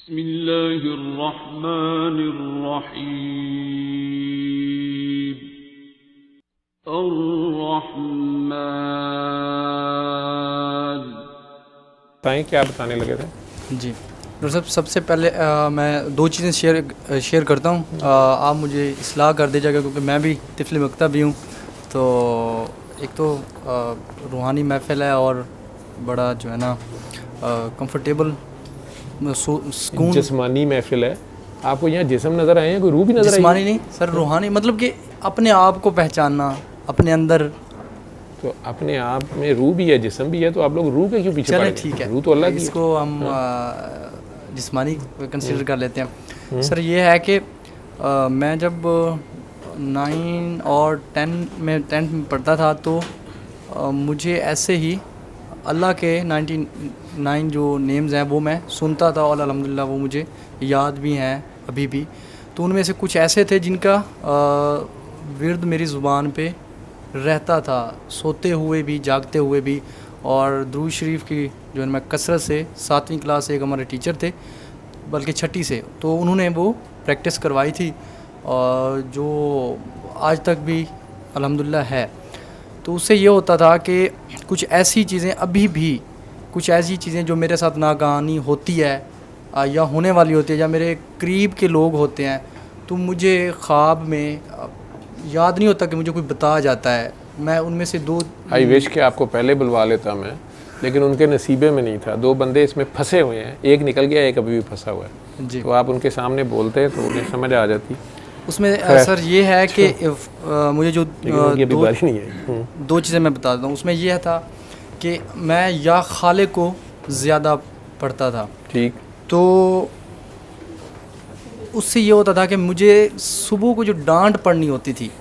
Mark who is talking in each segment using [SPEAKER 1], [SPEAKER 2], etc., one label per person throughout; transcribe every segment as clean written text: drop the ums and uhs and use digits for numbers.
[SPEAKER 1] बिस्मिल्लाहिर्रहमानिर्रहीम। अर्रहमान।
[SPEAKER 2] बताएं क्या बताने लगे थे?
[SPEAKER 3] जी डॉक्टर साहब, सबसे पहले मैं दो चीज़ें शेयर करता हूँ। आप मुझे इस्लाह कर दीजिएगा क्योंकि मैं भी तिफली मकतब भी हूँ। तो एक तो रूहानी महफिल है और बड़ा जो है ना कंफर्टेबल सुकून।
[SPEAKER 2] जिस्मानी महफिल है। आपको यहाँ जिस्म नज़र आए हैं, कोई रूह भी नज़र आई?
[SPEAKER 3] जिस्मानी नहीं सर, रूहानी, मतलब कि अपने आप को पहचानना, अपने अंदर।
[SPEAKER 2] तो अपने आप में रूह भी है, जिस्म भी है, तो आप लोग रूह के क्यों पीछे पड़ गए?
[SPEAKER 3] ठीक है,
[SPEAKER 2] रूह तो अल्लाह की है।
[SPEAKER 3] इसको हम जिस्मानी कंसीडर कर लेते हैं। सर ये है कि मैं जब 9 और 10th में पढ़ता था तो मुझे ऐसे ही अल्लाह के 99 जो नेम्स हैं वो मैं सुनता था और अल्हम्दुलिल्लाह वो मुझे याद भी हैं अभी भी। तो उनमें से कुछ ऐसे थे जिनका विर्द मेरी ज़ुबान पे रहता था, सोते हुए भी, जागते हुए भी। और दुरूद शरीफ की जो है मैं कसरत से 7वीं क्लास से एक हमारे टीचर थे, बल्कि 6ठी से, तो उन्होंने वो प्रैक्टिस करवाई थी और जो आज तक भी अल्हम्दुलिल्लाह है। तो उससे ये होता था कि कुछ ऐसी चीज़ें अभी भी, कुछ ऐसी चीज़ें जो मेरे साथ नागहानी होती है या होने वाली होती है या मेरे करीब के लोग होते हैं, तो मुझे ख्वाब में याद नहीं होता कि मुझे कोई बता जाता है। मैं उनमें से दो
[SPEAKER 2] आई विश कि आपको पहले बुलवा लेता मैं, लेकिन उनके नसीबे में नहीं था। दो बंदे इसमें फंसे हुए हैं, एक निकल गया, एक अभी भी फंसा हुआ है जी। तो आप उनके सामने बोलते तो उन्हें समझ आ जाती। उसमें
[SPEAKER 3] सर ये है कि मुझे जो दो चीज़ें मैं बता देता हूँ। उसमें यह था कि मैं या खाले को ज़्यादा पढ़ता था,
[SPEAKER 2] ठीक।
[SPEAKER 3] तो उससे ये होता था कि मुझे सुबह को जो डांट पड़नी होती थी,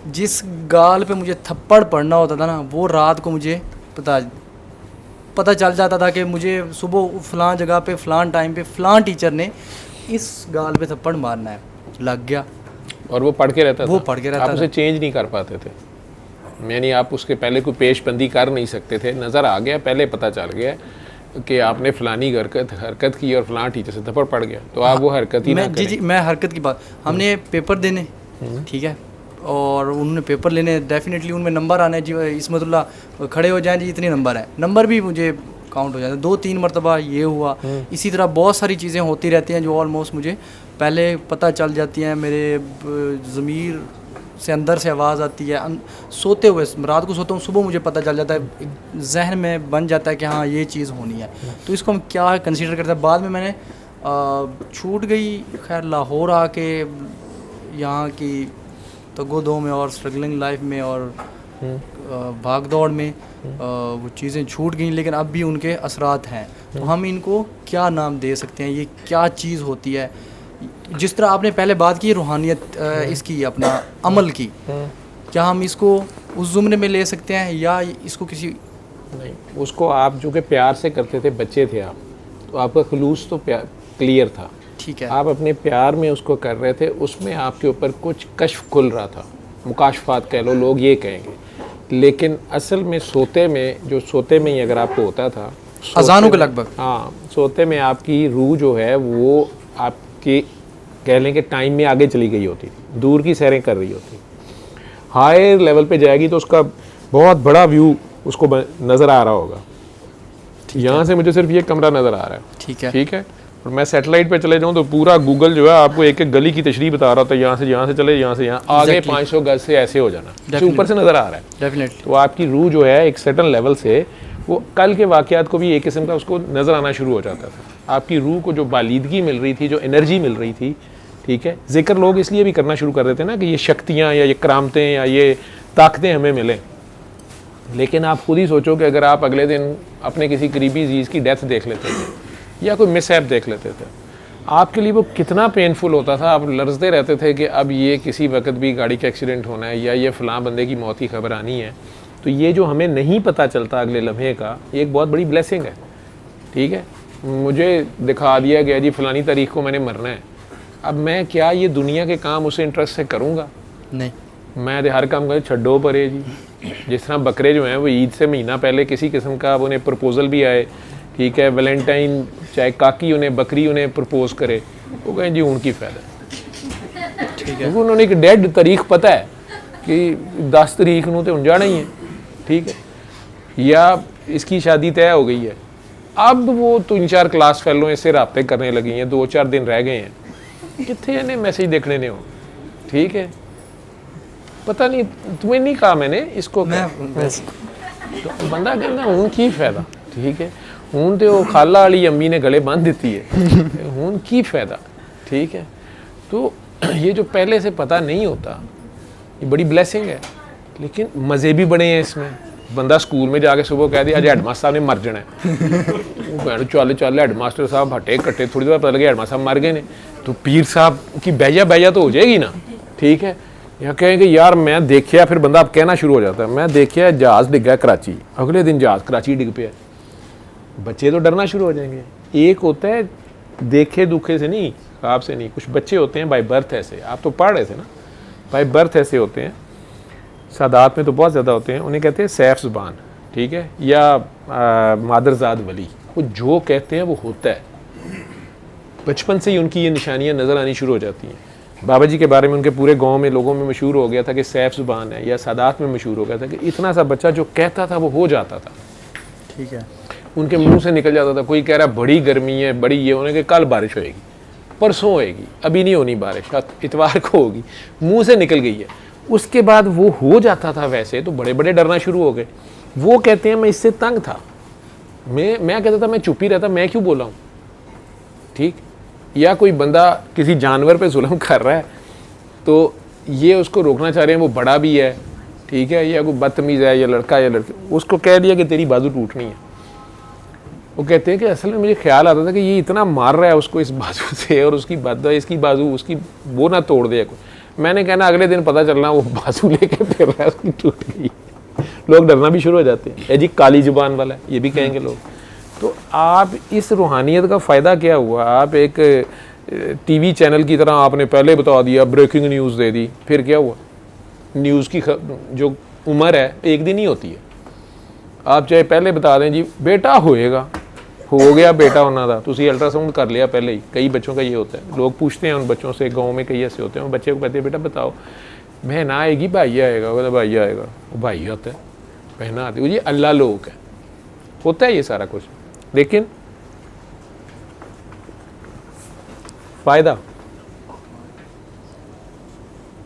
[SPEAKER 3] जिस गाल पे मुझे थप्पड़ पड़ना होता था ना, वो रात को मुझे पता चल जाता था कि मुझे सुबह फ़लाँ जगह पे फ़लाँ टाइम पे फ़लाँ टीचर ने इस गाल पे थप्पड़ मारना है। लग गया
[SPEAKER 2] और वो पढ़ के रहता था।
[SPEAKER 3] वो पढ़ के रहता था।
[SPEAKER 2] आप उसे चेंज नहीं कर पाते थे, यानी आप उसके पहले कोई पेशबंदी कर नहीं सकते थे। नज़र आ गया, पहले पता चल गया कि आपने फ़लानी हरकत की और फ़लाँ टीचर से थप्पड़ पड़ गया, तो आप वो हरकत ही ना करें।
[SPEAKER 3] जी, मैं हरकत की बात, हमने पेपर देने, ठीक है, और उन्होंने पेपर लेने, डेफिनेटली उनमें नंबर आने जी, इसमतुल्लाह खड़े हो जाएं जी, इतने नंबर हैं, नंबर भी मुझे काउंट हो जाते हैं। 2-3 मरतबा ये हुआ। इसी तरह बहुत सारी चीज़ें होती रहती हैं जो ऑलमोस्ट मुझे पहले पता चल जाती हैं। मेरे ज़मीर से अंदर से आवाज़ आती है, सोते हुए, रात को सोता हूँ, सुबह मुझे पता चल जाता है, जहन में बन जाता है कि हाँ ये चीज़ होनी है। तो इसको हम क्या कंसीडर करते हैं। बाद में मैंने छूट गई, खैर लाहौर आके यहाँ की तगो-दो में और स्ट्रगलिंग लाइफ में और भाग दौड़ में वो चीज़ें छूट गई, लेकिन अब भी उनके असरात हैं। तो हम इनको क्या नाम दे सकते हैं, ये क्या चीज़ होती है? जिस तरह आपने पहले बात की रूहानियत, इसकी अपना अमल की, क्या हम इसको उस ज़ुमरे में ले सकते हैं या इसको किसी
[SPEAKER 2] नहीं? उसको आप जो कि प्यार से करते थे, बच्चे थे आप, तो आपका खुलूस तो क्लियर था,
[SPEAKER 3] ठीक है।
[SPEAKER 2] आप अपने प्यार में उसको कर रहे थे, उसमें आपके ऊपर कुछ कश्फ खुल रहा था, मुकाशफात कह लो, लोग ये कहेंगे। लेकिन असल में सोते में, जो सोते में ही अगर आपको होता था,
[SPEAKER 3] अजानों के लगभग,
[SPEAKER 2] हाँ, सोते में आपकी रूह जो है वो आपकी कह लें कि टाइम में आगे चली गई होती थी, दूर की सैरें कर रही होती। हायर लेवल पे जाएगी तो उसका बहुत बड़ा व्यू उसको नज़र आ रहा होगा। यहाँ से मुझे सिर्फ ये कमरा नज़र आ रहा है, ठीक है, और मैं सैटेलाइट पे चले जाऊँ तो पूरा गूगल जो है आपको एक एक गली की तशरीह बता रहा होता है, यहाँ से चले, यहाँ से यहाँ आगे 500 गज से ऐसे हो जाना, ऊपर से नज़र आ रहा है डेफिनेटली। तो आपकी रूह जो है एक सर्टेन लेवल से वो कल के वाक़यात को भी एक किस्म का उसको नज़र आना शुरू हो जाता था। आपकी रूह को जो बालीदगी मिल रही थी, जो एनर्जी मिल रही थी, ठीक है। जिक्र लोग इसलिए भी करना शुरू कर देते हैं ना कि ये शक्तियाँ या ये करामतें या ये ताकतें हमें मिलें, लेकिन आप खुद ही सोचो कि अगर आप अगले दिन अपने किसी करीबी अजीज़ की डेथ देख लेते थे या कोई मिसहैप देख लेते थे, आपके लिए वो कितना पेनफुल होता था। आप लरजते रहते थे कि अब ये किसी वक्त भी गाड़ी का एक्सीडेंट होना है या ये फ़लाँ बंदे की मौत की खबर आनी है। तो ये जो हमें नहीं पता चलता अगले लम्हे का, ये एक बहुत बड़ी ब्लेसिंग है, ठीक है। मुझे दिखा दिया गया जी फ़लानी तारीख को मैंने मरना है, अब मैं क्या ये दुनिया के काम उसे इंटरेस्ट से करूँगा? नहीं, मैं हर काम कर छड्डो परे जी। जिस तरह बकरे जो हैं वो ईद से महीना पहले किसी किस्म का उन्हें प्रपोज़ल भी आए ठीक है, वैलेंटाइन चाहे काकी उन्हें बकरी उन्हें प्रपोज करे, वो कहें जी हूँ की फायदा,
[SPEAKER 3] ठीक है।
[SPEAKER 2] क्योंकि उन्होंने एक डेड तारीख पता है कि 10 तारीख नूं तो हुण जाना ही है, ठीक है, या इसकी शादी तय हो गई है। अब वो 3-4 क्लास फैलों इससे राब्ते करने लगी हैं, 2-4 दिन रह गए हैं, कितने इन्हें मैसेज देखने ने हो, ठीक है, पता नहीं तुम्हें नहीं कहा मैंने इसको तो बंदा कहना हूँ की फायदा, ठीक है, हूँ तो खाला वाली अम्मी ने गले बांध दी है, हूँ की फायदा, ठीक है। तो ये जो पहले से पता नहीं होता ये बड़ी ब्लेसिंग है, लेकिन मज़े भी बड़े हैं इसमें। बंदा स्कूल में जाके सुबह कह दिया अज हेडमास्टर साहब ने मर जाना है, चल चल हेडमास्टर साहब हटे कट्टे, थोड़ी देर पता लगे हेडमास्टर साहब मर गए ने, तो पीर साहब की बैजा तो हो जाएगी ना, ठीक है। या कहेंगे यार मैं देखिया, फिर बंदा अब कहना शुरू हो जाता है मैं देखिया जहाज़ डिग गया कराची, अगले दिन जहाज़ कराची डिग पे, बच्चे तो डरना शुरू हो जाएंगे। एक होता है देखे दुखे से नहीं, ख्वाब से नहीं, कुछ बच्चे होते हैं बाय बर्थ ऐसे, आप तो पढ़ रहे थे ना, बाय बर्थ ऐसे होते हैं, सादात में तो बहुत ज़्यादा होते हैं, उन्हें कहते हैं सैफ ज़ुबान, ठीक है, या मादरजाद वली, वो जो कहते हैं वो होता है। बचपन से ही उनकी ये निशानियाँ नज़र आनी शुरू हो जाती हैं। बाबा जी के बारे में उनके पूरे गांव में लोगों में मशहूर हो गया था कि सैफ ज़ुबान है, या सादात में मशहूर हो गया था कि इतना सा बच्चा जो कहता था वो हो जाता था,
[SPEAKER 3] ठीक है,
[SPEAKER 2] उनके मुंह से निकल जाता था। कोई कह रहा बड़ी गर्मी है, बड़ी ये, उन्हें कि कल बारिश होएगी, परसों होएगी, अभी नहीं होनी बारिश, इतवार को होगी, मुंह से निकल गई है। उसके बाद वो हो जाता था वैसे, तो बड़े बड़े डरना शुरू हो गए। वो कहते हैं मैं इससे तंग था, मैं कहता था मैं चुप ही रहता, मैं क्यों बोला हूँ, ठीक। या कोई बंदा किसी जानवर पे जुल्म कर रहा है तो ये उसको रोकना चाह रहे हैं, वो बड़ा भी है, ठीक है, या कोई बदतमीज़ है, या लड़का या लड़की, उसको कह दिया कि तेरी बाजू टूटनी है। वो कहते हैं कि असल में मुझे ख्याल आता था कि ये इतना मार रहा है उसको इस बाजू से, और उसकी इसकी बाजू उसकी वो ना तोड़ दे कोई। मैंने कहना अगले दिन पता चलना वो बाजू लेके फिर रहा है, उसकी टूट गई। लोग डरना भी शुरू हो जाते हैं, जी काली जुबान वाला है, ये भी कहेंगे लोग। तो आप इस रूहानियत का फ़ायदा क्या हुआ, आप एक टीवी चैनल की तरह आपने पहले बता दिया, ब्रेकिंग न्यूज़ दे दी, फिर क्या हुआ। न्यूज़ की जो उम्र है एक दिन ही होती है। आप चाहे पहले बता दें जी बेटा होएगा, हो गया बेटा होना था, तो उसी अल्ट्रासाउंड कर लिया पहले ही। कई बच्चों का ये होता है, लोग पूछते हैं उन बच्चों से, गाँव में कई ऐसे होते हैं, बच्चे को कहते हैं बेटा बताओ बहन आएगी भाई आएगा, बोला भाई आएगा, वो भाई होता है, बहना आती है, ये अल्लाह लोग है, होता है ये सारा कुछ। लेकिन फ़ायदा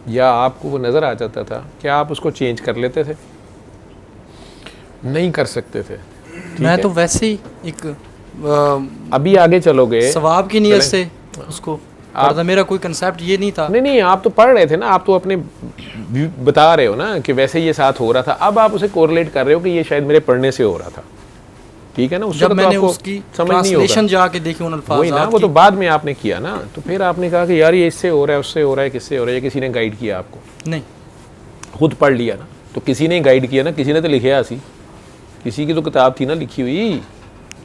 [SPEAKER 2] या आपको वो नज़र आ जाता था, क्या आप उसको चेंज कर लेते थे? नहीं कर सकते थे।
[SPEAKER 3] मैं तो वैसे ही एक
[SPEAKER 2] अभी आगे चलोगे
[SPEAKER 3] सवाब की नीयत से उसको पढ़ता, मेरा कोई कंसेप्ट ये नहीं था।
[SPEAKER 2] नहीं आप तो पढ़ रहे थे ना, आप तो अपने बता रहे हो ना कि वैसे ये साथ हो रहा था, अब आप उसे कोरिलेट कर रहे हो कि ये शायद मेरे पढ़ने से हो रहा था, ठीक है ना।
[SPEAKER 3] जब मैंने उसकी ट्रांसलेशन जाके देखी उन अल्फाज,
[SPEAKER 2] वही ना, वो तो बाद में आपने किया ना, तो फिर आपने कहा कि यार ये इससे हो रहा है, उससे हो रहा है, किससे हो रहा है, किसी ने गाइड किया आपको? नहीं, खुद पढ़ लिया ना, तो किसी ने गाइड किया ना, किसी ने तो लिखे ऐसी, किसी की तो किताब थी ना लिखी हुई।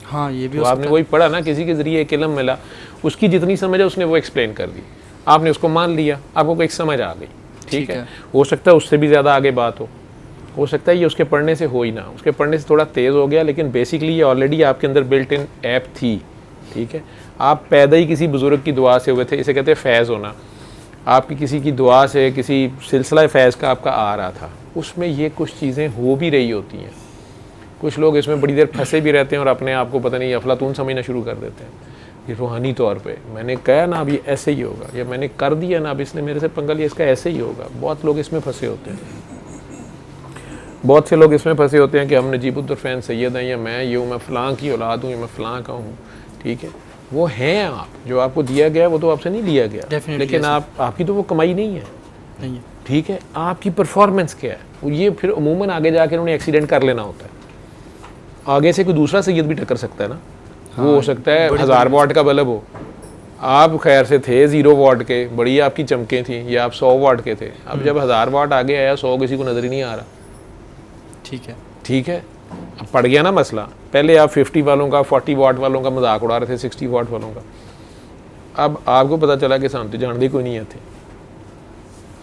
[SPEAKER 3] हाँ ये भी
[SPEAKER 2] तो आपने वही पढ़ा ना, किसी के जरिए एक इल्म मिला, उसकी जितनी समझ है उसने वो एक्सप्लेन कर दी, आपने उसको मान लिया, आपको एक समझ आ गई, ठीक है। हो सकता है उससे भी ज़्यादा आगे बात हो सकता है ये उसके पढ़ने से हो ही ना, उसके पढ़ने से थोड़ा तेज़ हो गया, लेकिन बेसिकली ये ऑलरेडी आपके अंदर बिल्ट इन ऐप थी, ठीक है। आप पैदा ही किसी बुज़ुर्ग की दुआ से हुए थे, इसे कहते हैं फैज़ होना। आपकी किसी की दुआ से किसी सिलसिला फैज़ का आपका आ रहा था, उसमें ये कुछ चीज़ें हो भी रही होती हैं। कुछ लोग इसमें बड़ी देर फंसे भी रहते हैं और अपने आप को पता नहीं अफलातून समझना शुरू कर देते हैं। ये रूहानी तौर पे मैंने कहा ना अब ये ऐसे ही होगा, या मैंने कर दिया ना अब इसने मेरे से पंगा लिया, इसका ऐसे ही होगा। बहुत लोग इसमें फंसे होते हैं, बहुत से लोग इसमें फंसे होते हैं कि हम नजीबुद्दौर सैयद हैं, या मैं ये हूँ, मैं फ़लाँ की औलाद हूँ, या मैं फ़लाँ का हूँ, ठीक है। वो हैं आप, जो आपको दिया गया वो तो आपसे नहीं लिया गया, लेकिन आपकी तो वो कमाई नहीं है, ठीक है। आपकी परफॉर्मेंस क्या है, ये फिर अमूमन आगे जाकर उन्हें एक्सीडेंट कर लेना होता है। आगे से कोई दूसरा सैयद भी टक्कर सकता है ना, वो हो सकता है 1000 वाट का बल्ब हो, आप खैर से थे 0 वाट के, बड़ी आपकी चमकें थी, या आप 100 वाट के थे। अब जब 1000 वाट आगे आया, 100 किसी को नज़र ही नहीं आ रहा, ठीक है। अब पड़ गया ना मसला। पहले आप 50 वालों का, 40 वाट वालों का मजाक उड़ा रहे थे, 60 वाट वालों का। अब आपको पता चला कि सामने जानते कोई नहीं थे,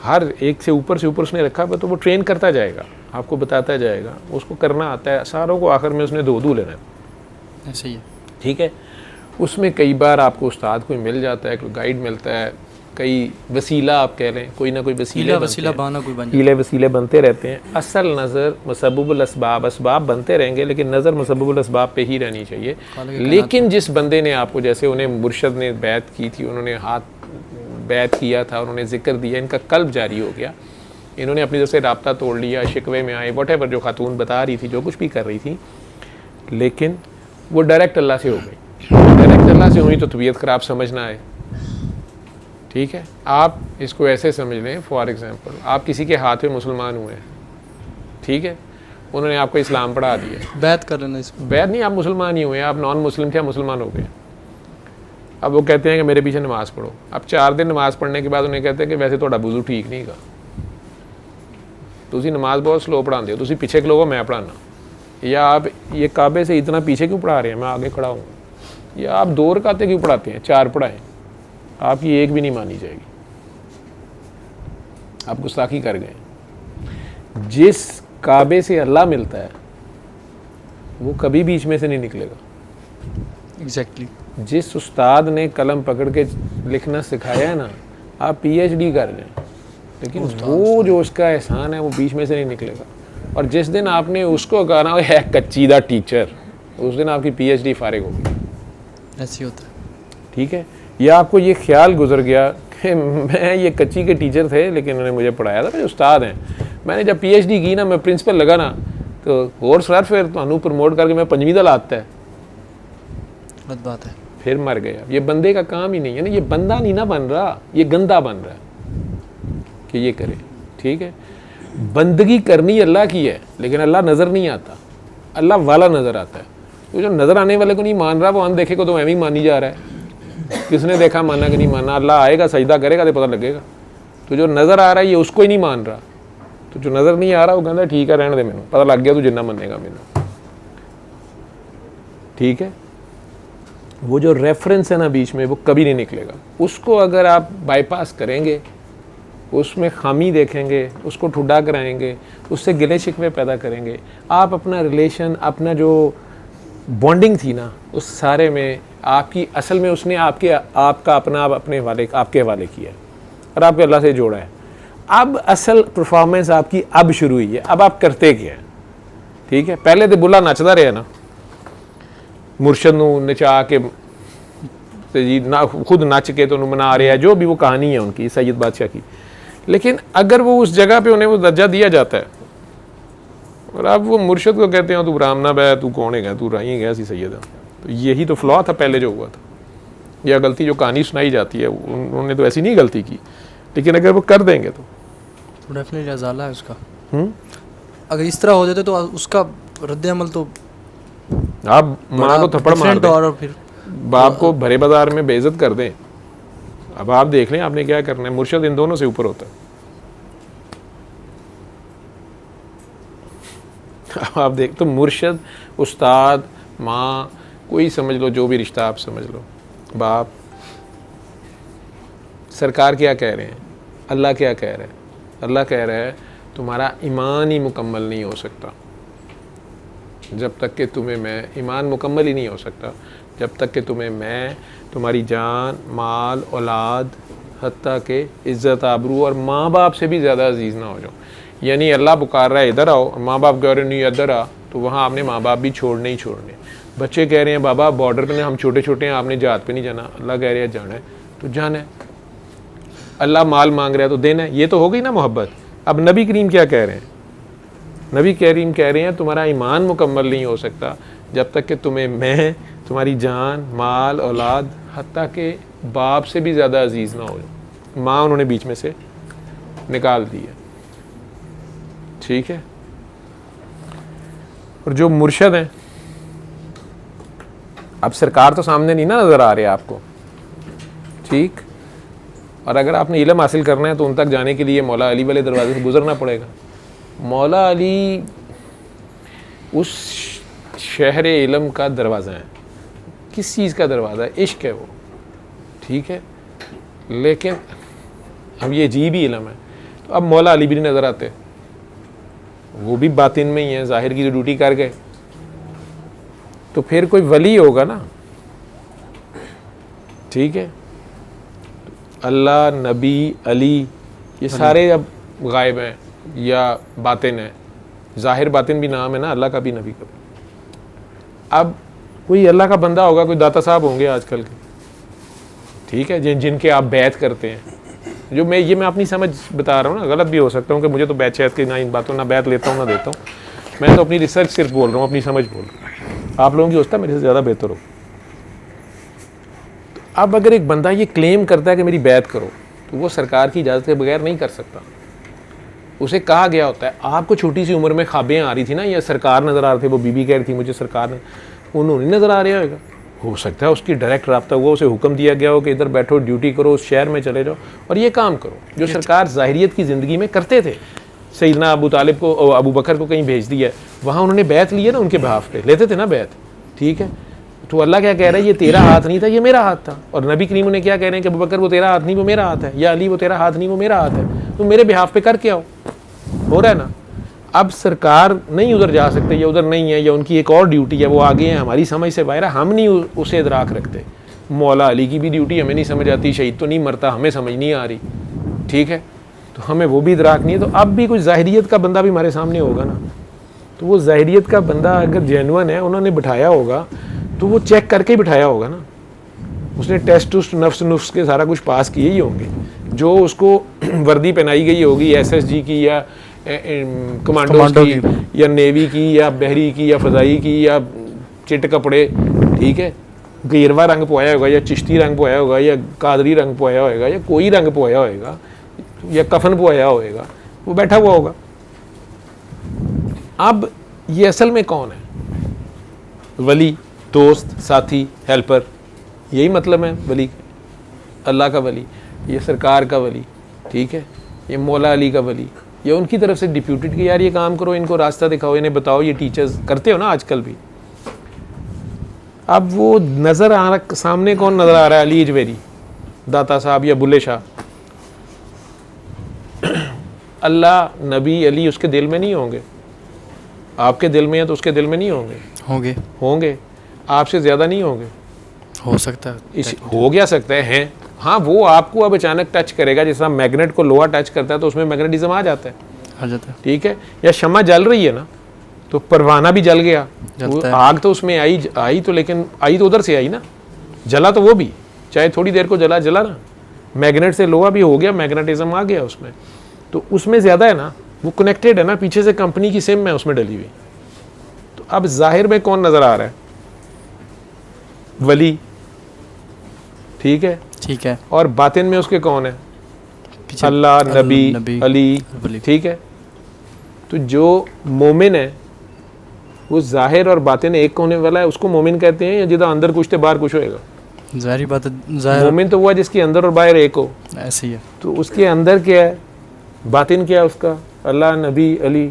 [SPEAKER 2] हर एक से ऊपर उसने रखा है, तो वो ट्रेन करता जाएगा, आपको बताता जाएगा, उसको करना आता है, सारों को आखिर में उसने धो लेना है,
[SPEAKER 3] ऐसे ही है।
[SPEAKER 2] ठीक है। उसमें कई बार आपको उस्ताद कोई मिल जाता है, कोई गाइड मिलता है, कई वसीला आप कह लें, कोई ना कोई
[SPEAKER 3] वसीला बहाना कोई बन जाता है।
[SPEAKER 2] हीले वसीले बनते रहते हैं। असल नज़र मुसब्बिबुल असबाब, असबाब बनते रहेंगे लेकिन नज़र मुसब्बिबुल असबाब पे ही रहनी चाहिए। लेकिन जिस बंदे ने आपको, जैसे उन्हें मुर्शद ने बैत की थी, उन्होंने हाथ बैत किया था, उन्होंने जिक्र दिया, इनका कल्ब जारी हो गया, इन्होंने अपनी तरफ से राब्ता तोड़ लिया, शिकवे में आए, वॉटेवर जो खातून बता रही थी, जो कुछ भी कर रही थी, लेकिन वो डायरेक्ट अल्लाह से हो गई। डायरेक्ट अल्लाह से हुई तो तबीयत ख़राब समझना है। ठीक है, आप इसको ऐसे समझ लें, फॉर एग्ज़ाम्पल आप किसी के हाथ में मुसलमान हुए हैं, ठीक है, उन्होंने आपको इस्लाम पढ़ा दिया,
[SPEAKER 3] बैत कर लेना इसको।
[SPEAKER 2] बैत नहीं, आप मुसलमान ही हुए, आप नॉन मुस्लिम थे, आप मुसलमान हो गए। अब वो कहते हैं कि मेरे पीछे नमाज़ पढ़ो। अब 4 दिन नमाज़ पढ़ने के बाद उन्हें कहते हैं कि वैसे थोड़ा वुज़ू ठीक नहीं गा, तुसी नमाज बहुत स्लो पढ़ाते हो, तुसी पीछे खलो, मैं पढ़ाना, या आप ये काबे से इतना पीछे क्यों पढ़ा रहे हैं, मैं आगे खड़ा हूँ, या आप 2 रकातें क्यों पढ़ाते हैं, 4 पढ़ाएं, आपकी एक भी नहीं मानी जाएगी, आप गुस्ताखी कर गए। जिस काबे से अल्लाह मिलता है वो कभी बीच में से नहीं निकलेगा।
[SPEAKER 3] एग्जैक्टली।
[SPEAKER 2] जिस उस्ताद ने कलम पकड़ के लिखना सिखाया है ना, आप PhD कर लें, लेकिन वो जो उसका एहसान है वो बीच में से नहीं निकलेगा। और जिस दिन आपने उसको कहा ना है कच्ची दा टीचर, उस दिन आपकी PhD फारिग होगी।
[SPEAKER 3] ऐसे होता है।
[SPEAKER 2] ठीक है, या आपको ये ख्याल गुजर गया कि मैं ये कच्ची के टीचर थे लेकिन उन्होंने मुझे पढ़ाया था, मेरे उस्ताद हैं, मैंने जब PhD की ना, मैं प्रिंसिपल लगा ना, तो और सर फिर तो प्रमोट करके मैं 5वीं दा लाता है,
[SPEAKER 3] गलत बात है,
[SPEAKER 2] फिर मर गया। ये बंदे का काम ही नहीं है ना, ये बंदा नहीं ना बन रहा, ये गंदा बन रहा है कि ये करे। ठीक है, बंदगी करनी अल्लाह की है लेकिन अल्लाह नज़र नहीं आता, अल्लाह वाला नज़र आता है। तो जो नज़र आने वाले को नहीं मान रहा, वो अनदेखे को तो एवं ही मानी जा रहा है। किसने देखा, माना कि नहीं माना, अल्लाह आएगा सजदा करेगा तो पता लगेगा। तो जो नज़र आ रहा है ये उसको ही नहीं मान रहा, तो जो नज़र नहीं आ रहा वो कहता ठीक है रहने दे, मैंने पता लग गया तू जिन्ना मनेगा मैंने। ठीक है, वो जो रेफरेंस है ना बीच में, वो कभी नहीं निकलेगा। उसको अगर आप बाईपास करेंगे, उसमें खामी देखेंगे, उसको ठुड्डा कराएंगे, उससे गिले शिकवे पैदा करेंगे, आप अपना रिलेशन, अपना जो बॉन्डिंग थी ना, उस सारे में आपकी असल में उसने आपका अपना आप अपने वाले आपके हवाले किया है और आपके अल्लाह से जोड़ा है। अब असल परफॉर्मेंस आपकी अब शुरू हुई है, अब आप करते क्या हैं। ठीक है, पहले तो बुला नचदा रहा ना, मुर्शद नू नचा के जी ना, खुद नच के तो मना रहा है, जो भी वो कहानी है उनकी सैयद बादशाह की। लेकिन अगर वो उस जगह पे उन्हें वो दर्जा दिया जाता है और अब वो मुर्शद को कहते हैं तू ब्राह्मणा बै, तू कौन है, तू राही गया सी सैयद, तो यही तो फ्लॉ था पहले जो हुआ था। यह गलती जो कहानी सुनाई जाती है, उन्होंने तो ऐसी नहीं गलती की, लेकिन अगर वो कर देंगे तो
[SPEAKER 3] डेफिनेटली अजाला है उसका। अगर इस तरह हो जाते तो उसका रद्द अमल तो
[SPEAKER 2] आप माँ को थप्पड़ मार दें
[SPEAKER 3] और फिर
[SPEAKER 2] बाप को भरे बाजार में बेइज्जत कर दें। अब आप देख लें आपने क्या करना है, मुर्शद इन दोनों से ऊपर होता है। आप देख तो मुर्शद, उस्ताद, माँ, कोई समझ लो, जो भी रिश्ता आप समझ लो, बाप, सरकार क्या कह रहे हैं, अल्लाह क्या कह रहा है, अल्लाह कह रहा है तुम्हारा ईमान ही मुकम्मल नहीं हो सकता जब तक कि तुम्हें मैं, ईमान मुकम्मल ही नहीं हो सकता जब तक कि तुम्हें मैं, तुम्हारी जान, माल, औलाद, हत्ता के इज़्ज़त, आबरू और माँ बाप से भी ज़्यादा अजीज़ ना हो जाओ। यानी अल्लाह पुकार रहा है इधर आओ, माँ बाप कह रहे नहीं इधर आ, तो वहाँ आपने माँ बाप भी छोड़ने ही छोड़ने। बच्चे कह रहे हैं बाबा बॉर्डर पे हम छोटे छोटे हैं, आपने जहाद पे नहीं जाना, अल्लाह कह रहा है जाना है तो जाना है। अल्लाह माल मांग रहा है तो देना है, ये तो हो गई ना मोहब्बत। अब नबी करीम क्या कह रहे हैं, नबी करीम कह रहे हैं तुम्हारा ईमान मुकम्मल नहीं हो सकता जब तक कि तुम्हें मैं, तुम्हारी जान, माल, औलाद, हत्ता के बाप से भी ज़्यादा अजीज़ ना हो जाओ। माँ उन्होंने बीच में से निकाल दी है। ठीक है, और जो मुर्शद हैं, अब सरकार तो सामने नहीं ना नज़र आ रही है आपको, ठीक, और अगर आपने इल्म हासिल करना है तो उन तक जाने के लिए मौला अली वाले दरवाजे से गुजरना पड़ेगा। मौला अली उस शहर इल्म का दरवाज़ा है। किस चीज़ का दरवाज़ा है? इश्क है वो। ठीक है, लेकिन अब ये अजीब ही इल्म है, तो अब मौला अली भी नहीं नज़र आते, वो भी बातिन में ही है, ज़ाहिर की तो ड्यूटी कर गए। तो फिर कोई वली होगा ना, ठीक है। अल्लाह, नबी, अली, ये सारे अब गायब हैं या बातिन है। ज़ाहिर बातिन भी नाम है ना अल्लाह का भी, नबी का भी। अब कोई अल्लाह का बंदा होगा, कोई दाता साहब होंगे आजकल के, ठीक है, जिनके आप बैत करते हैं, जो मैं अपनी समझ बता रहा हूँ ना, गलत भी हो सकता हूँ कि मुझे तो बैत शैत की ना इन बातों ना बैत लेता हूँ ना देता हूँ, मैं तो अपनी रिसर्च सिर्फ बोल रहा हूँ, अपनी समझ बोल रहा हूँ, आप लोगों की होता मेरे से ज़्यादा बेहतर हो। तो अब अगर एक बंदा ये क्लेम करता है कि मेरी बैत करो, तो वो सरकार की इजाज़त के बगैर नहीं कर सकता। उसे कहा गया होता है, आपको छोटी सी उम्र में ख्वाबें आ रही थी ना, या सरकार नज़र आ रहे थे, वो बीबी कह रही थी मुझे सरकार ने, उन्होंने नज़र आ रहा होगा, हो सकता है उसकी डायरेक्ट रब्ता हुआ, उसे हुक्म दिया गया हो कि इधर बैठो, ड्यूटी करो, उस शहर में चले जाओ और ये काम करो, जो सरकार ज़ाहिरियत की ज़िंदगी में करते थे। सैयदना अबू तालिब को, अबू बकर को कहीं भेज दिया, वहाँ उन्होंने बैत ली है ना, उनके बहाफ पे लेते थे ना बैत, ठीक है। तो अल्लाह क्या कह रहा है, ये तेरा हाथ नहीं था, ये मेरा हाथ था। और नबी करीम ने क्या कह रहे हैं कि अबू बकर वो तेरा हाथ नहीं, वो मेरा हाथ है, या अली वो तेरा हाथ नहीं, वो मेरा हाथ है, तो मेरे बिहाफ पे करके आओ। हो रहा है ना। अब सरकार नहीं उधर जा सकते, या उधर नहीं है, या उनकी एक और ड्यूटी है, वो आगे हैं, हमारी समझ से बाहर है, हम नहीं उसे इदराक रखते। मौला अली की भी ड्यूटी हमें नहीं समझ आती, शहीद तो नहीं मरता, हमें समझ नहीं आ रही, ठीक है, तो हमें वो भी इदराक नहीं है। तो अब भी कुछ ज़ाहिरियत का बंदा भी हमारे सामने होगा ना, तो वो ज़ाहिरियत का बंदा अगर जेन्युइन है, उन्होंने बिठाया होगा तो वो चेक करके ही बिठाया होगा ना, उसने टेस्ट उस्ट नफ्स नुफ्स के सारा कुछ पास किए ही होंगे, जो उसको वर्दी पहनाई गई होगी SSG की या कमांडोज की या नेवी की या बहरी की या फ़ज़ाई की या चिट कपड़े, ठीक है, गेरवा रंग पोया होगा या चिश्ती रंग पोया होगा या कादरी रंग पोया होगा या कोई रंग पोया होगा या कफन पोया होगा, वो बैठा हुआ होगा। अब ये असल में कौन है? वली, दोस्त, साथी, हेल्पर, यही मतलब है वली, अल्लाह का वली, ये सरकार का वली, ठीक है, ये मौला अली का वली, ये उनकी तरफ से डिप्यूटेड कि यार ये काम करो, इनको रास्ता दिखाओ, इन्हें बताओ, ये टीचर्स करते हो ना आजकल भी। अब वो नज़र आ रहा, सामने कौन नज़र आ रहा है? अली अजवेरी, दाता साहब या बुल्ले शाह। अल्लाह, नबी, अली उसके दिल में नहीं होंगे, आपके दिल में है तो उसके दिल में नहीं होंगे,
[SPEAKER 3] होंगे
[SPEAKER 2] होंगे, आपसे ज़्यादा नहीं होंगे,
[SPEAKER 3] हो सकता है,
[SPEAKER 2] इस हो गया सकता है, हैं, हाँ, वो आपको अब अचानक टच करेगा, जैसा मैग्नेट को लोहा टच करता है तो उसमें मैग्नेटिज्म आ जाता है, ठीक है। या शम्मा जल रही है ना, तो परवाना भी जल गया, वो आग तो उसमें आई तो, लेकिन आई तो उधर से आई ना, जला तो वो भी, चाहे थोड़ी देर को जला ना, मैग्नेट से लोहा भी हो गया, मैग्नेटिज्म आ गया उसमें, तो उसमें ज़्यादा है ना, वो कनेक्टेड है ना, पीछे से कंपनी की सिम है उसमें डली हुई। तो अब जाहिर में कौन नज़र आ रहा है? वली, ठीक है, और बातिन में उसके कौन है? अल्लाह, नबी, अली, ठीक है। तो जो मोमिन है वो जाहिर और बातिन एक होने वाला है, उसको मोमिन कहते हैं, या जिदा अंदर कुछ थे बाहर कुछ होएगा?
[SPEAKER 3] जाहिर बात है,
[SPEAKER 2] मोमिन तो हुआ जिसके अंदर और बाहर एक हो,
[SPEAKER 3] ऐसे ही है।
[SPEAKER 2] तो उसके अंदर क्या है, बातिन क्या है उसका? अल्लाह, नबी, अली,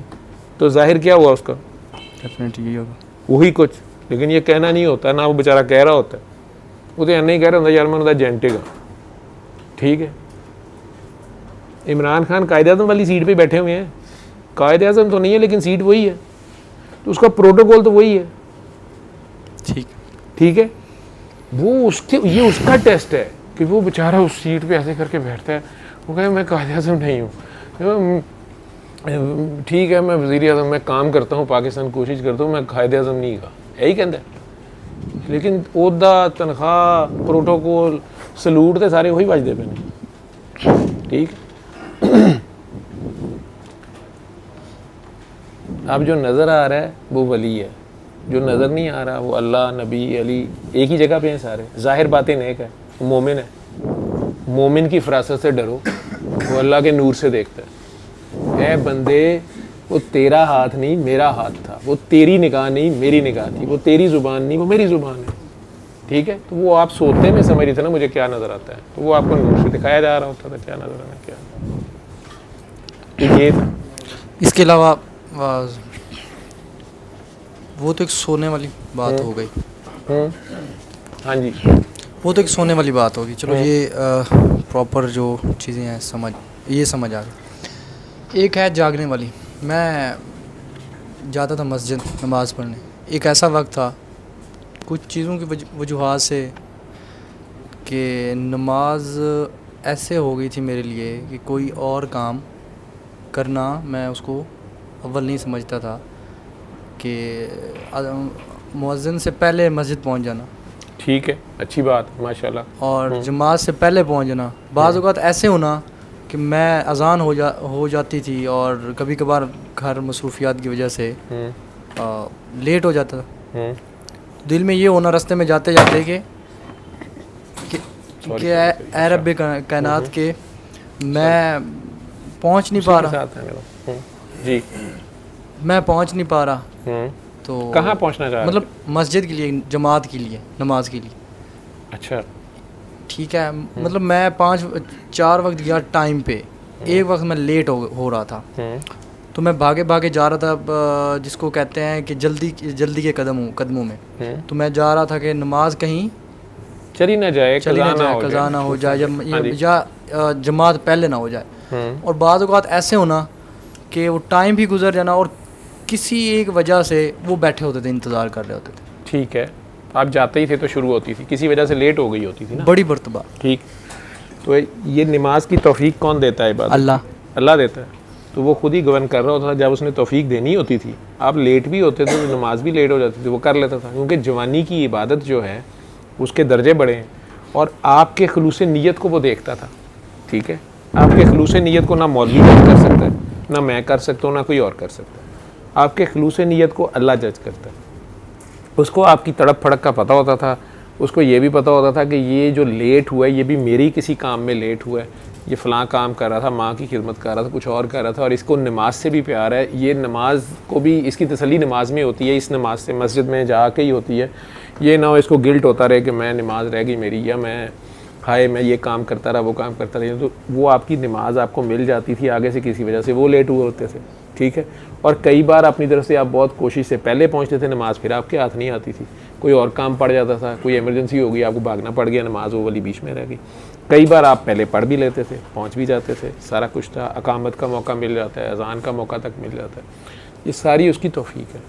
[SPEAKER 2] तो जाहिर क्या हुआ उसका?
[SPEAKER 3] डेफिनेटली यही होगा,
[SPEAKER 2] वही कुछ, लेकिन ये कहना नहीं होता ना, वो बेचारा कह रहा होता है, वो तो नहीं कह रहा होता यार मैं उनका जेंटेगा, ठीक है। इमरान खान कायदे आज़म वाली सीट पे बैठे हुए हैं, कायदे आज़म तो नहीं है लेकिन सीट वही है, तो उसका प्रोटोकॉल तो वही है, ठीक है। वो उसके, ये उसका टेस्ट है कि वो बेचारा उस सीट पे ऐसे करके बैठता है, वो कहे मैं कायदे आज़म नहीं हूँ, ठीक है, मैं वज़ीर आज़म में काम करता हूँ, पाकिस्तान कोशिश करता हूँ, मैं कायदे आज़म नहीं का, यही कहता है। लेकिन ओहदा, तनख्वाह, प्रोटोकॉल, सलूट तो सारे वही बजते पे ने, ठीक। अब जो नज़र आ रहा है वो वली है, जो नज़र नहीं आ रहा वो अल्लाह, नबी, अली, एक ही जगह पे हैं सारे, ज़ाहिर बातें एक है, मोमिन है। मोमिन की फरासत से डरो, वो अल्लाह के नूर से देखता है। ऐ बंदे, वो तेरा हाथ नहीं मेरा हाथ था, वो तेरी निगाह नहीं मेरी निगाह थी, वो तेरी ज़ुबान नहीं वो मेरी ज़ुबान है, ठीक है। तो वो आप सोते में समझ रहे थे ना मुझे क्या नज़र आता है, तो वो आपको नूर से दिखाया जा रहा होता था क्या नज़र आना क्या। तो ये था।
[SPEAKER 3] इसके अलावा वो तो एक सोने वाली बात हो गई,
[SPEAKER 2] हाँ जी,
[SPEAKER 3] वो तो एक सोने वाली बात होगी, चलो ये प्रॉपर जो चीज़ें हैं समझ आ गई। एक है जागने वाली, मैं जाता था मस्जिद नमाज़ पढ़ने, एक ऐसा वक्त था कुछ चीज़ों की वजूहात से कि नमाज ऐसे हो गई थी मेरे लिए कि कोई और काम करना मैं उसको अव्वल नहीं समझता था, कि मुअज्जिन से पहले मस्जिद पहुंच जाना
[SPEAKER 2] ठीक है, अच्छी बात, माशाल्लाह।
[SPEAKER 3] और जमात से पहले पहुंचना। बाज़ औक़ात ऐसे होना कि मैं अज़ान हो जाती थी और कभी कभार घर मसरूफियात की वजह से लेट हो जाता था। दिल में ये होना रास्ते में जाते जाते कि ए रब्बे कायनात के मैं पहुंच नहीं पा रहा,
[SPEAKER 2] जी
[SPEAKER 3] मैं पहुंच नहीं पा रहा। तो
[SPEAKER 2] कहाँ पहुंचना चाह रहे
[SPEAKER 3] मतलब मस्जिद के लिए, जमात के लिए, नमाज के लिए।
[SPEAKER 2] अच्छा,
[SPEAKER 3] ठीक है, मतलब मैं 4 वक्त गया टाइम पे, एक वक्त मैं लेट हो रहा था। तो मैं भागे भागे जा रहा था, जिसको कहते हैं कि जल्दी के कदमों में। तो मैं जा रहा था कि नमाज कहीं
[SPEAKER 2] चली ना जाए,
[SPEAKER 3] कज़ा ना हो जाए या जमात पहले ना हो जाए। और बाज़ औक़ात ऐसे होना कि वो टाइम भी गुजर जाना और किसी एक वजह से वो बैठे होते थे, इंतज़ार कर रहे होते थे।
[SPEAKER 2] ठीक है, आप जाते ही थे तो शुरू होती थी, किसी वजह से लेट हो गई होती थी ना,
[SPEAKER 3] बड़ी मरतबा।
[SPEAKER 2] ठीक, तो ये नमाज की तौफीक कौन देता है? इबादत अल्लाह देता है। तो वो खुद ही गवर्न कर रहा होता था। जब उसने तौफीक देनी होती थी, आप लेट भी होते थे तो नमाज भी लेट हो जाती थी, वो कर लेता था, क्योंकि जवानी की इबादत जो है उसके दर्जे बड़े हैं और आपके खलूस नीयत को वो देखता था। ठीक है, आपके खलूस नीयत को ना मौलवी जज कर सकता है, ना मैं कर सकता हूँ, ना कोई और कर सकता है। आपके खलूस नीयत को अल्लाह जज करता है। उसको आपकी तड़प फड़क का पता होता था, उसको ये भी पता होता था कि ये जो लेट हुआ है ये भी मेरी किसी काम में लेट हुआ है, ये फ़लाँ काम कर रहा था, माँ की खिदमत कर रहा था, कुछ और कर रहा था, और इसको नमाज से भी प्यार है। ये नमाज को भी, इसकी तसल्ली नमाज में होती है, इस नमाज से मस्जिद में जा के ही होती है। ये ना हो इसको गिल्ट होता रहे कि मैं नमाज रह गई मेरी, या मैं ये काम करता रहा, वो काम करता रहा। तो वो आपकी नमाज आपको मिल जाती थी आगे से, किसी वजह से वो लेट हुए होते थे। ठीक है, और कई बार अपनी तरफ से आप बहुत कोशिश से पहले पहुंचते थे नमाज, फिर आपके हाथ नहीं आती थी, कोई और काम पड़ जाता था, कोई इमरजेंसी हो गई, आपको भागना पड़ गया, नमाज वो वाली बीच में रह गई। कई बार आप पहले पढ़ भी लेते थे, पहुंच भी जाते थे, सारा कुछ था, अकामत का मौका मिल जाता है, अजान का मौका तक मिल जाता है। ये सारी उसकी तौफीक है।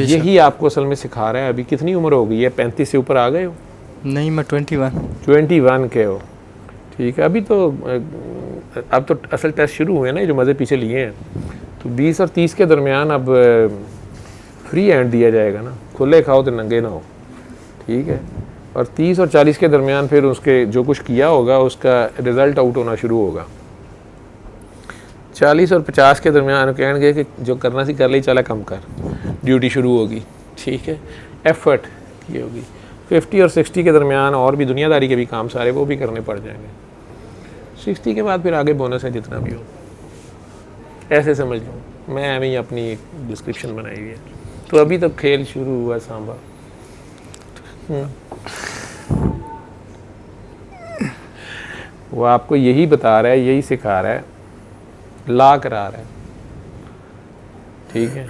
[SPEAKER 2] यही आपको असल में सिखा रहा है। अभी कितनी उम्र हो गई है? 35 से ऊपर आ गए हो?
[SPEAKER 3] नहीं, मैं
[SPEAKER 2] 21 के हो। ठीक है, अभी तो अब तो असल टेस्ट शुरू हुए ना, जो मज़े पीछे लिए हैं। तो 20 और 30 के दरमियान अब फ्री हैंड दिया जाएगा ना, खुले खाओ तो नंगे ना हो। ठीक है, और 30 और 40 के दरमियान फिर उसके जो कुछ किया होगा उसका रिज़ल्ट आउट होना शुरू होगा। 40 और 50 के दरमियान कहेंगे कि जो करना सी कर ली, चला कम कर, ड्यूटी शुरू होगी। ठीक है, एफर्ट की होगी। 50 और 60 के दरमियान और भी दुनियादारी के भी काम सारे वो भी करने पड़ जाएंगे। 60 के बाद फिर आगे बोनस है जितना भी हो, ऐसे समझ लो। मैं एवं ही अपनी एक डिस्क्रिप्शन बनाई हुई है। तो अभी तक खेल शुरू हुआ सांबा। वो आपको यही बता रहा है, यही सिखा रहा है, ला करा रहा है। ठीक है,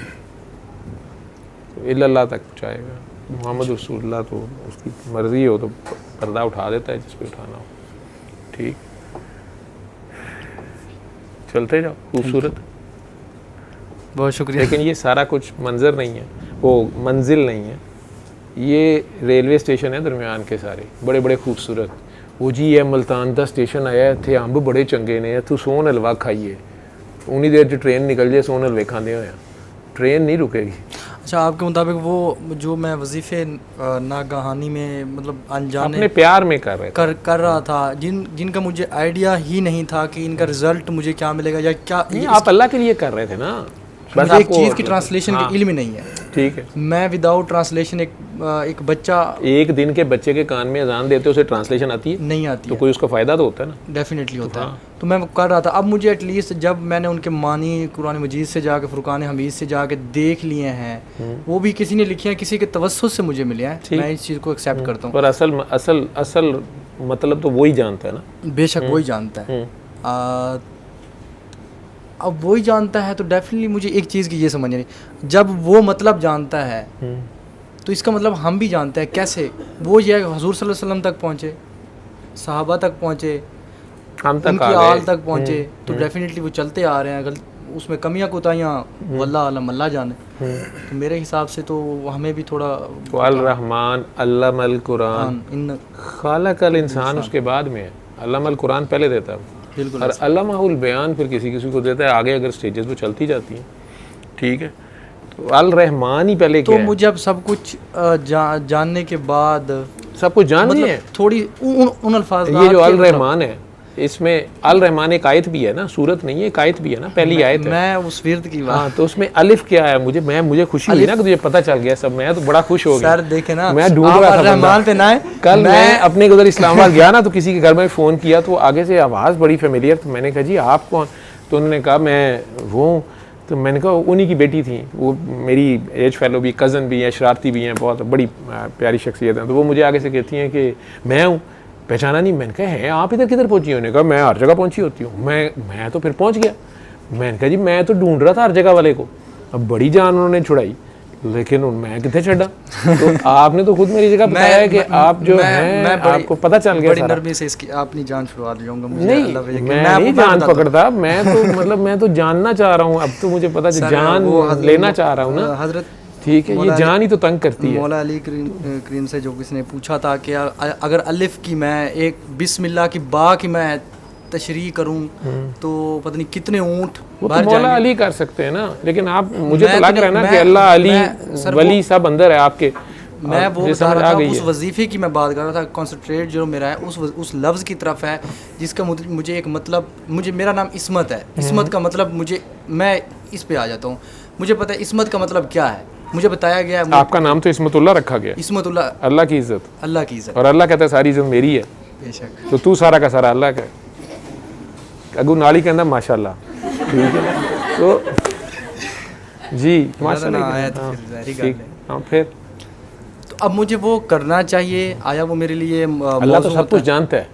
[SPEAKER 2] तो इल्लल्लाह तक पहुँचाएगा। मोहम्मद रसूलुल्लाह तो उसकी मर्ज़ी हो तो पर्दा उठा देता है जिस पे उठाना हो। ठीक, चलते जाओ, खूबसूरत।
[SPEAKER 3] बहुत शुक्रिया।
[SPEAKER 2] लेकिन ये सारा कुछ मंजर नहीं है, वो मंजिल नहीं है, ये रेलवे स्टेशन है दरमियान के सारे बड़े बड़े खूबसूरत। वो जी ये मुल्तान का स्टेशन आया, थे अंब बड़े चंगे ने, तू सोन हलवा खाइए, उन्नी देर च ट्रेन निकल जाए, सोन हलवे खाते हुए ट्रेन नहीं रुकेगी।
[SPEAKER 3] अच्छा, आपके मुताबिक वो जो मैं वजीफ़े नागहानी में मतलब अनजाने
[SPEAKER 2] अपने प्यार में कर रहे थे,
[SPEAKER 3] कर रहा था, जिनका मुझे आइडिया ही नहीं था कि इनका रिजल्ट मुझे क्या मिलेगा या क्या,
[SPEAKER 2] आप अल्लाह के लिए कर रहे थे ना,
[SPEAKER 3] बस एक चीज़ की ट्रांसलेशन का इल्म नहीं है।
[SPEAKER 2] ठीक है,
[SPEAKER 3] मैं विदाउट ट्रांसलेशन एक बच्चा,
[SPEAKER 2] एक दिन के बच्चे के कान में अजान देते उसे ट्रांसलेशन आती है?
[SPEAKER 3] नहीं आती
[SPEAKER 2] तो
[SPEAKER 3] है।
[SPEAKER 2] कोई उसका फ़ायदा तो होता है ना,
[SPEAKER 3] डेफिनेटली होता है। तो मैं कर रहा था। अब मुझे एटलीस्ट जब मैंने उनके मानी कुरान मजीद से जाके, फुरकान हमीद से जाके देख लिए हैं, वो भी किसी ने लिखे हैं, किसी के तवस्सुत से मुझे मिले हैं, मैं इस चीज़ को एक्सेप्ट करता हूँ।
[SPEAKER 2] पर असल मतलब तो वही जानता है ना।
[SPEAKER 3] बेशक वही जानता है। अब वही जानता है तो डेफिनेटली मुझे एक चीज़ की ये समझ नहीं, जब वो मतलब जानता है तो इसका मतलब हम भी जानते हैं। कैसे? वो ये हुजूर सल्लल्लाहु अलैहि वसल्लम तक पहुँचे, सहाबा तक पहुँचे,
[SPEAKER 2] हम तक
[SPEAKER 3] उनकी आल तक पहुँचे, तो डेफिनेटली वो चलते आ रहे हैं। उसमें कमियां कोताहियाँ वल्लाह आलम अल्लाह जाने। तो मेरे हिसाब से तो हमें भी थोड़ा
[SPEAKER 2] वाल रहमान अल्लामल कुरान
[SPEAKER 3] इन
[SPEAKER 2] खालकल इंसान उसके बाद में है, अल्लामल कुरान पहले देता है,
[SPEAKER 3] बिल्कुल
[SPEAKER 2] और अल्लामाहुल बयान फिर किसी किसी को देता है आगे, अगर स्टेजेस वो चलती जाती हैं, ठीक है। तो अल रहमान ही पहले
[SPEAKER 3] तो
[SPEAKER 2] क्या है?
[SPEAKER 3] मुझे अब सब कुछ जानने के बाद
[SPEAKER 2] सब कुछ जान
[SPEAKER 3] मतलब
[SPEAKER 2] है।
[SPEAKER 3] थोड़ी उन अल्फाज
[SPEAKER 2] ये जो अल रहमान है, इसमें अल रहमान एक आयत भी है ना, सूरत नहीं है, एक आयत भी है ना, पहली आयत है।
[SPEAKER 3] मैं उस विर्द की बात,
[SPEAKER 2] हाँ, तो उसमें अलिफ क्या है? मुझे खुशी हुई ना कि तुझे पता चल गया सब, मैं तो बड़ा खुश हो गया।
[SPEAKER 3] सर देखे ना,
[SPEAKER 2] मैं ढूंढ रहा था
[SPEAKER 3] रहमान पे ना है।
[SPEAKER 2] कल मैं अपने उधर इस्लामाबाद गया ना, तो किसी के घर में फ़ोन किया तो आगे से आवाज़ बड़ी फेमिलियर, तो मैंने कहा जी आप कौन? तो उन्होंने कहा मैं वो हूँ। तो मैंने कहा उन्हीं की बेटी थी, वो मेरी एज फेलो भी, कज़न भी हैं, शरारती भी हैं, बहुत बड़ी प्यारी शख्सियत हैं। तो वो मुझे आगे से कहती हैं कि मैं हूँ, पहचाना नहीं। मैंने कहा है आप इधर किधर पहुंची? उन्होंने कहा मैं हर जगह पहुंची होती हूँ। मैं तो फिर पहुंच गया। मैंने कहा जी मैं तो ढूंढ रहा था हर जगह वाले को। अब बड़ी जान उन्होंने छुड़ाई, लेकिन मैं कितने छड़ा। तो आपने तो खुद मेरी जगह बताया है कि आप जो हैं आपको पता चल गया
[SPEAKER 3] बड़ी नरमी से इसकी अपनी जान छुड़वा दूंगा मुझे।
[SPEAKER 2] नहीं, मैं नहीं जान पकड़ता, मैं तो जानना चाह रहा हूँ। अब तो मुझे पता जान लेना चाह रहा हूँ ना हजरत, ठीक है। ये जान ही तो तंग करती है।
[SPEAKER 3] मौला अली करीम से जो किसी ने पूछा था कि अगर अलिफ की मैं एक बिस्मिल्लाह की बा की मैं तशरीह करूं तो पता नहीं कितने ऊंट
[SPEAKER 2] बाहर जाएंगे। मौला अली कर सकते हैं ना, लेकिन आप मुझे तो लग रहा है ना कि अल्लाह अली वली सब अंदर है आपके।
[SPEAKER 3] मैं वो बता रहा था, उस वजीफे की मैं बात कर रहा था। कॉन्सेंट्रेट जो मेरा है उस लफ्ज़ की तरफ है जिसका मुझे एक मतलब, मेरा नाम इस्मत है। इस्मत का मतलब मैं इस पे आ जाता हूँ। मुझे पता है इस्मत का मतलब क्या है, मुझे बताया गया है।
[SPEAKER 2] आपका नाम तो इस्मतुल्लाह रखा गया।
[SPEAKER 3] इस्मतुल्लाह,
[SPEAKER 2] अल्लाह की इज्जत,
[SPEAKER 3] अल्लाह की इज्जत।
[SPEAKER 2] और अल्लाह कहता है सारी इज्जत मेरी है।
[SPEAKER 3] बेशक।
[SPEAKER 2] तो तू सारा का सारा अल्लाह का। अगू नाली कहना माशाल्लाह, ठीक है। तो जी माशाल्लाह, हाँ फिर
[SPEAKER 3] तो अब मुझे वो करना चाहिए। आया वो मेरे लिए
[SPEAKER 2] अल्लाह तो सब कुछ जानता है,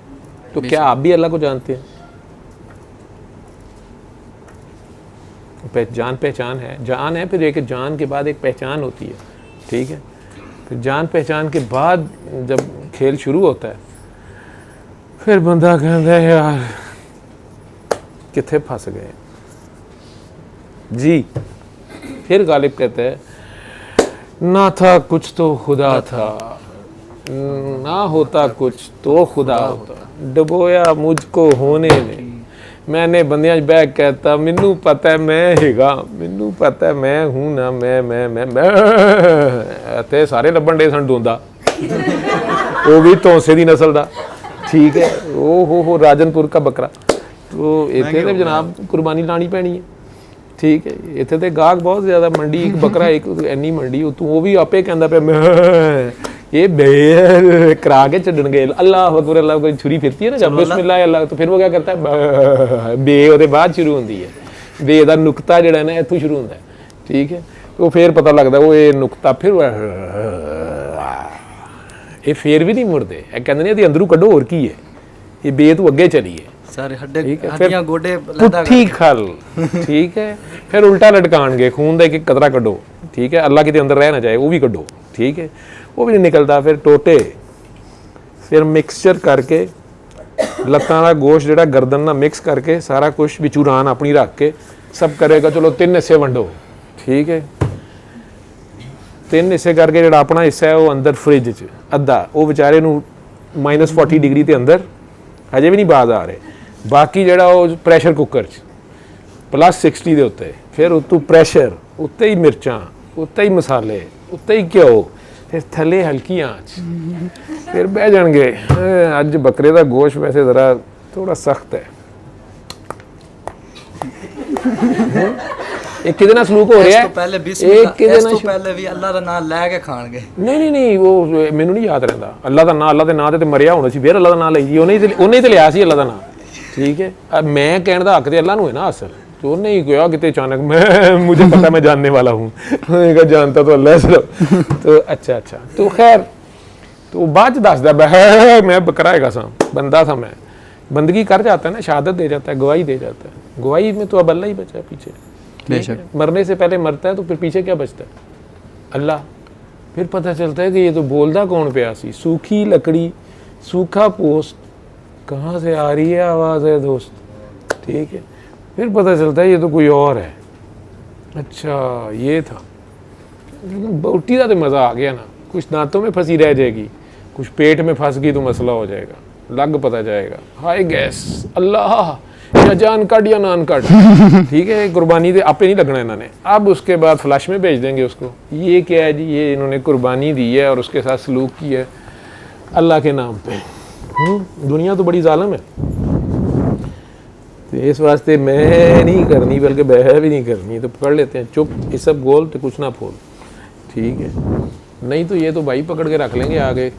[SPEAKER 2] तो क्या आप भी अल्लाह को जानते हैं? जान पहचान है, जान है, फिर एक जान के बाद एक पहचान होती है, ठीक है। फिर जान पहचान के बाद जब खेल शुरू होता है, फिर बंदा कहता है यार किथे फंस गए जी। फिर गालिब कहता है ना था कुछ तो खुदा था, ना होता कुछ तो खुदा होता, डबोया मुझको होने ने, मैंने बंदियां बह कहता मैनू पता है मैं हैगा, मैनू पता है मैं हूँ ना, मैं ते सारे लब्बन डे सन डोंदा वो भी तोसे दी नस्ल दा, ठीक है। ओ हो राजनपुर का बकरा। तो इतने तो जनाब कुर्बानी लानी पैनी है, ठीक है। इतने तो गाहक बहुत ज़्यादा, मंडी एक बकरा एक इन्नी मंडी, तू वो भी आपे कहता पे मैं ये बे करा के छड्डन गए। अल्लाह अकबर, अल्लाह कोई छुरी फिरती है ना जब बिस्मिल्लाह अल्लाह, तो फिर वो क्या करता है बे ਉਹਦੇ बाद शुरू होती है। बे ਦਾ नुकता ਜਿਹੜਾ ਨਾ ਇੱਥੋਂ शुरू ਹੁੰਦਾ है, ठीक है। तो फिर पता लगता वो ये नुकता फिर ये फिर भी नहीं मुड़ते, कहते ने अंदरों कड्डो होर की है, ये बे तू अगे चलीए
[SPEAKER 3] सारे हड्डियां गोडे
[SPEAKER 2] पुट्ठी खल, ठीक है। फिर उल्टा लटकाणगे, खून का एक कतरा कड्डो, ठीक है। अल्लाह किते अंदर रह ना जाए वो भी कड्डो, ठीक है। वो भी नहीं निकलता। फिर टोटे, फिर मिक्सचर करके लत्तां दा गोश्त जिहड़ा गर्दन नाल मिक्स करके सारा कुछ विचू रान अपनी रख के सब करेगा। चलो 3 हिस्से वंडो, ठीक है। 3 हिस्से करके जिहड़ा अपना हिस्सा है वो अंदर फ्रिज च, अद्धा वो बेचारे नूं -40 डिग्री ते अंदर अजे भी नहीं बाज आ रहे, बाकी जिहड़ा वो प्रैशर कुकर च +60 दे उत्ते, फिर उत्तों प्रैशर, उत्ते ही मिर्चां, उत्ते ही मसाले, उत्ते ही घ्यो, फिर थले हल्की आँच, फिर बह जाएंगे। अज बकरे का गोश्त वैसे ज़रा थोड़ा सख्त है। एक किदे नाल सलूक हो रहा है, एक किदे नाल
[SPEAKER 3] पहले भी अल्लाह दा नाम लै के खाणगे।
[SPEAKER 2] नहीं वो मैनू नहीं याद रहता। अल्लाह दा नाम, अल्लाह दे नाम ते मरिया होना सी, फिर अल्लाह दा नाम लईए, उन्हें तो लिया सी अल्लाह दा नाम, ठीक है। अब मैं कहने दा हक ते अल्लाह नूं है ना असल, तो नहीं कहा कितने अचानक मुझे पता मैं जानने वाला हूँ जानता तो अल्लाह सिर्फ। तो अच्छा, तो खैर तो बाद दसदा मैं बकरा हैगा सा, बंदा था मैं, बंदगी कर जाता है ना, शहादत दे जाता है, गवाही दे जाता है। गवाही में तो अब अल्लाह ही बचा है पीछे, मरने से पहले मरता है तो फिर पीछे क्या बचता है? अल्लाह। फिर पता चलता है कि ये तो बोलता कौन पिया सी, सूखी लकड़ी, सूखा पोस्ट, कहाँ से आ रही है आवाज़ है दोस्त, ठीक है। फिर पता चलता है ये तो कोई और है, अच्छा ये था। लेकिन बोटी का तो मज़ा आ गया ना, कुछ दांतों में फंसी रह जाएगी, कुछ पेट में फंस गई तो मसला हो जाएगा, लग पता जाएगा। हाय गैस अल्लाह, या जान काट या नान काट, ठीक है, कुर्बानी दे आपे नहीं लगना इन्होंने। अब उसके बाद फ्लश में भेज देंगे उसको, ये क्या है जी, ये इन्होंने कुर्बानी दी है और उसके साथ सलूक किया है अल्लाह के नाम पे। दुनिया तो बड़ी जालिम है, तो इस वास्ते मैं नहीं करनी, बल्कि बह भी नहीं करनी, तो पकड़ लेते हैं चुप, ये सब गोल तो कुछ ना फोल, ठीक है। नहीं तो ये तो भाई पकड़ के रख लेंगे आगे।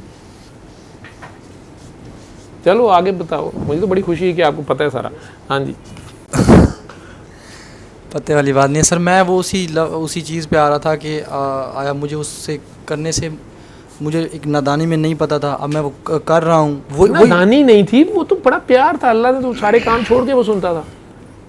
[SPEAKER 2] चलो आगे बताओ, मुझे तो बड़ी खुशी है कि आपको पता है सारा। हाँ जी।
[SPEAKER 3] पते वाली बात नहीं है सर, मैं वो उसी चीज़ पे आ रहा था कि आया मुझे उससे करने से मुझे एक नादानी में नहीं पता था, अब मैं वो कर रहा हूँ। वो
[SPEAKER 2] नादानी नहीं थी, वो तो बड़ा प्यार था, अल्लाह ने तो सारे काम छोड़ के वो सुनता था।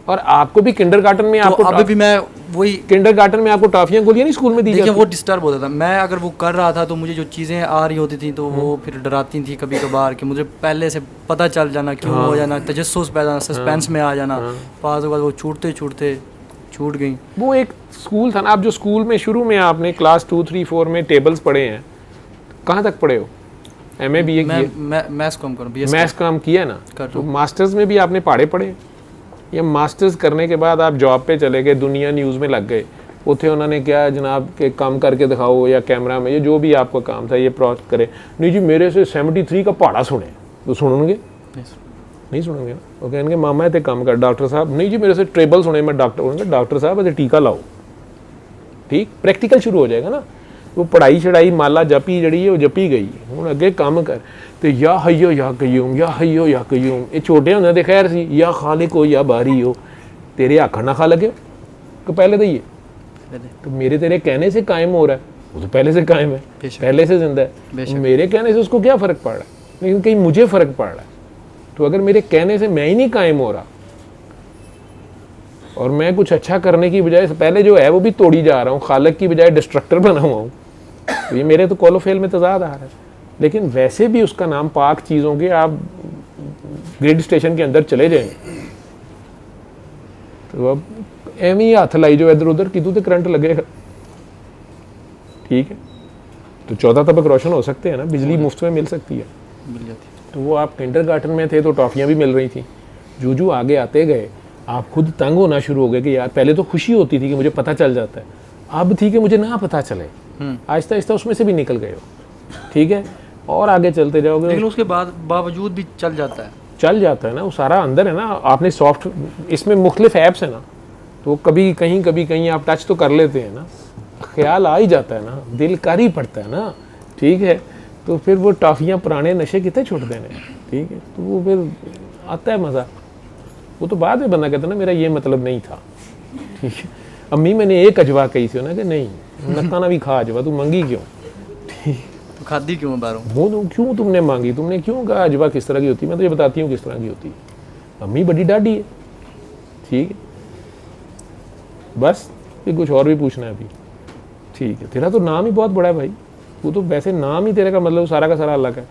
[SPEAKER 2] और आपको भी किंडरगार्टन में, आपको
[SPEAKER 3] अभी भी मैं वही
[SPEAKER 2] किंडरगार्टन में आपको टॉफियां गोलियां नहीं स्कूल में दी
[SPEAKER 3] देखिए, वो डिस्टर्ब होता था। मैं अगर वो कर रहा था तो मुझे जो चीज़ें आ रही होती थी तो वो फिर डराती थी कभी कभार, कि मुझे पहले से पता चल जाना, क्यों हो जाना, तजस्सुस पैदा, सस्पेंस में आ जाना। पास बाद वो छूटते छूटते छूट गई।
[SPEAKER 2] वो एक स्कूल था ना, आप जो स्कूल में शुरू में आपने क्लास 2, 3, 4 में टेबल्स पढ़े हैं, कहाँ तक पढ़े हो? MA BA किए?
[SPEAKER 3] मैथ्स कम करूँ,
[SPEAKER 2] मैथ्स काम किया ना, तो मास्टर्स में भी आपने पढ़े पढ़े, या मास्टर्स करने के बाद आप जॉब पे चले गए, दुनिया न्यूज़ में लग गए, उथे उन्होंने क्या जनाब के काम करके दिखाओ, या कैमरा में, ये जो भी आपका काम था ये प्रोजेक्ट करे। नहीं जी मेरे से 73 का पहाड़ा सुने, तो सुनेंगे नहीं सुनेंगे ना, वो कहेंगे मामा ये काम कर डॉक्टर साहब। नहीं जी मेरे से ट्रेबल सुने, मैं डॉक्टर बोलेंगे डॉक्टर साहब ऐसे टीका लाओ, ठीक, प्रैक्टिकल शुरू हो जाएगा ना। वो पढ़ाई छड़ाई माला जपी जड़ी है वो जपी गई, हूँ अगे काम कर। तो या हयो या कयूम, या हयो या कयूम, ये छोटे होंगे तो खैर सी, या खालिक हो या बारी हो, तेरे आखर ना खा लगे तो पहले तो ये, तो मेरे तेरे कहने से कायम हो रहा है, वो तो पहले से कायम है, पहले से जिंदा है। मेरे कहने से उसको क्या फ़र्क पड़ रहा है, लेकिन कहीं मुझे फ़र्क पड़ रहा है। तो अगर मेरे कहने से मैं ही नहीं कायम हो रहा और मैं कुछ अच्छा करने की बजाय पहले जो है वो भी तोड़ी जा रहा हूँ, खालिक की बजाय डिस्ट्रक्टर बना हुआ हूँ, तो ये मेरे तो कॉलो फेल में तजाद आ रहा है। लेकिन वैसे भी उसका नाम पाक चीज़ों के, आप ग्रिड स्टेशन के अंदर चले जाएंगे तो अब एवं ही हाथ लाई जो इधर उधर कितू तो करंट लगेगा, ठीक है। तो 14 तबक रोशन हो सकते हैं ना, बिजली मुफ्त में मिल सकती है,
[SPEAKER 3] मिल जाती।
[SPEAKER 2] तो वो आप किंडरगार्टन में थे तो टॉफ़ियाँ भी मिल रही थी, जू आगे आते गए आप खुद तंग होना शुरू हो गए कि यार पहले तो खुशी होती थी कि मुझे पता चल जाता है, अब थी कि मुझे ना पता चले, आहिस्ता आहिस्ता उसमें से भी निकल गए हो, ठीक है, और आगे चलते जाओगे।
[SPEAKER 3] लेकिन उसके बाद बावजूद भी चल जाता है
[SPEAKER 2] ना, वो सारा अंदर है ना। आपने सॉफ्ट, इसमें मुख्तलिफ ऐप्स है ना, तो कभी कहीं आप टच तो कर लेते हैं ना, ख्याल आ ही जाता है ना, दिल कर ही पड़ता है ना, ठीक है। तो फिर वो टॉफ़ियाँ पुराने नशे कितने छुटते हैं, ठीक है, तो वो फिर आता है मज़ा। वो तो बाद में बंदा कहता है ना मेरा ये मतलब नहीं था, ठीक है। अम्मी मैंने एक अजवा कही थी ना कि नहीं नकाना भी खा अजवा, तू मंगी क्यों, ठीक,
[SPEAKER 3] तो खादी क्यों बारों,
[SPEAKER 2] वो क्यों तुमने मांगी, तुमने क्यों कहा अजवा किस तरह की होती है, मैं तुझे बताती हूँ किस तरह की होती है। अम्मी बड़ी डाढ़ी है, ठीक है, बस फिर कुछ और भी पूछना है अभी, ठीक है। तेरा तो नाम ही बहुत बड़ा है भाई, वो तो वैसे नाम ही तेरे का मतलब सारा का सारा अलग है,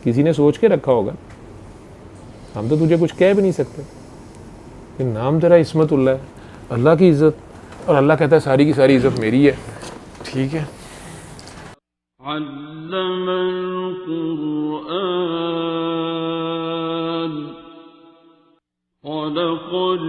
[SPEAKER 2] किसी ने सोच के रखा होगा, हम तो तुझे कुछ कह भी नहीं सकते कि नाम तेरा इस्मतुल्लाह है, अल्लाह की इज़्ज़त, और अल्लाह कहता है सारी की सारी इज़्ज़त मेरी है, ठीक है।
[SPEAKER 1] अल्लमल कुरआन, खलक़ल